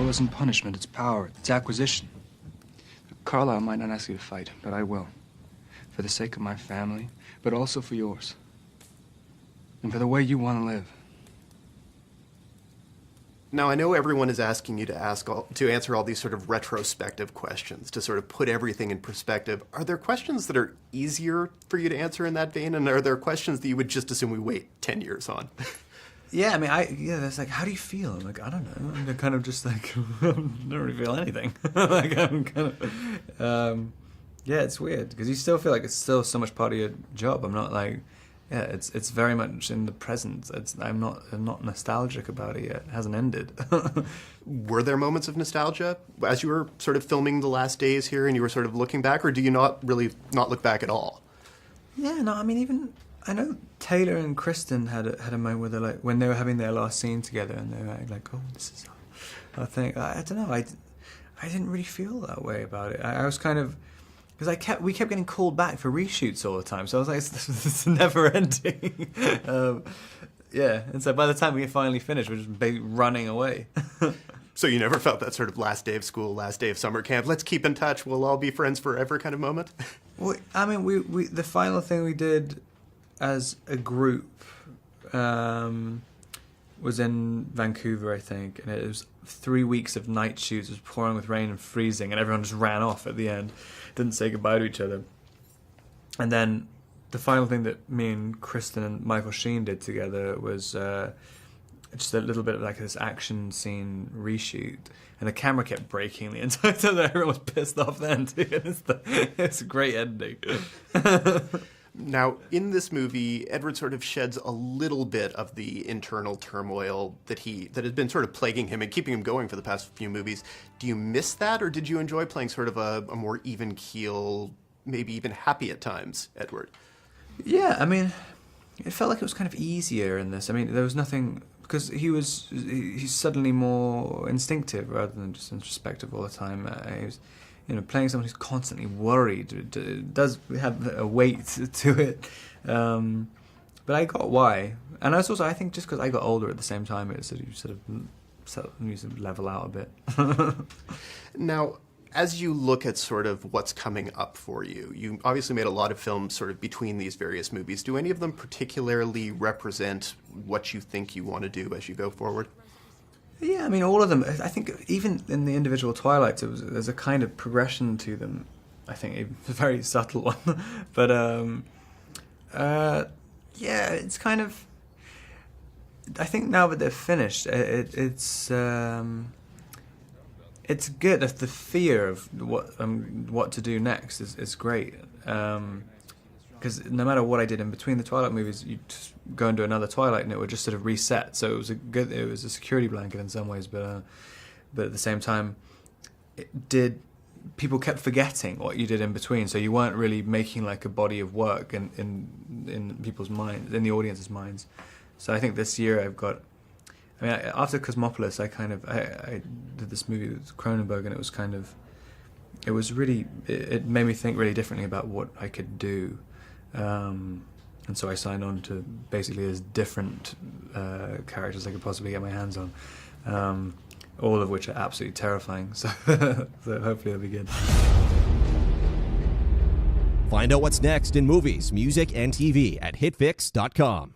role isn't punishment, it's power, it's acquisition. Carlisle might not ask you to fight, but I will. For the sake of my family, but also for yours. And for the way you want to live. Now, I know everyone is asking you to answer all these sort of retrospective questions, to sort of put everything in perspective. Are there questions that are easier for you to answer in that vein? And are there questions that you would just assume we wait 10 years on? Yeah, I mean, that's like, how do you feel? I'm like, I don't know. I'm kind of just like, I don't really feel anything. Like, I'm kind of, yeah, it's weird because you still feel like it's still so much part of your job. I'm not like, yeah, it's very much in the present. I'm not nostalgic about it yet. It hasn't ended. Were there moments of nostalgia as you were sort of filming the last days here and you were sort of looking back, or do you not look back at all? Yeah, no, I mean, even I know Taylor and Kristen had a moment where they're like, when they were having their last scene together, and they were like, oh, this is our thing. I don't know. I didn't really feel that way about it. I was kind of. Because we kept getting called back for reshoots all the time, so I was like, this is never ending. Yeah, and so by the time we finally finished, we were just running away. So you never felt that sort of last day of school, last day of summer camp, let's keep in touch, we'll all be friends forever kind of moment? Well, I mean, we the final thing we did as a group was in Vancouver, I think, and it was 3 weeks of night shoots. It was pouring with rain and freezing, and everyone just ran off at the end. Didn't say goodbye to each other. And then the final thing that me and Kristen and Michael Sheen did together was just a little bit of like this action scene reshoot, and the camera kept breaking the entire time. Everyone was pissed off then too. It's a great ending. Now, in this movie, Edward sort of sheds a little bit of the internal turmoil that has been sort of plaguing him and keeping him going for the past few movies. Do you miss that, or did you enjoy playing sort of a more even keel, maybe even happy at times, Edward? Yeah, I mean, it felt like it was kind of easier in this. I mean, there was nothing, because he's suddenly more instinctive rather than just introspective all the time. He was, playing someone who's constantly worried, it does have a weight to it. But I got why. And also, I think just because I got older at the same time, you sort of level out a bit. Now, as you look at sort of what's coming up for you, you obviously made a lot of films sort of between these various movies. Do any of them particularly represent what you think you want to do as you go forward? Yeah, I mean, all of them. I think even in the individual Twilights, there's a kind of progression to them. I think a very subtle one. But, yeah, it's kind of... I think now that they're finished, it's good. The fear of what to do next is great. Because no matter what I did in between the Twilight movies, you just go and do another Twilight and it would just sort of reset. So it was a security blanket in some ways, but at the same time, people kept forgetting what you did in between. So you weren't really making like a body of work in people's minds, in the audience's minds. So I think this year after Cosmopolis, I did this movie with Cronenberg, and it made me think really differently about what I could do. And so I signed on to basically as different characters I could possibly get my hands on, all of which are absolutely terrifying. So hopefully it'll be good. Find out what's next in movies, music, and TV at hitfix.com.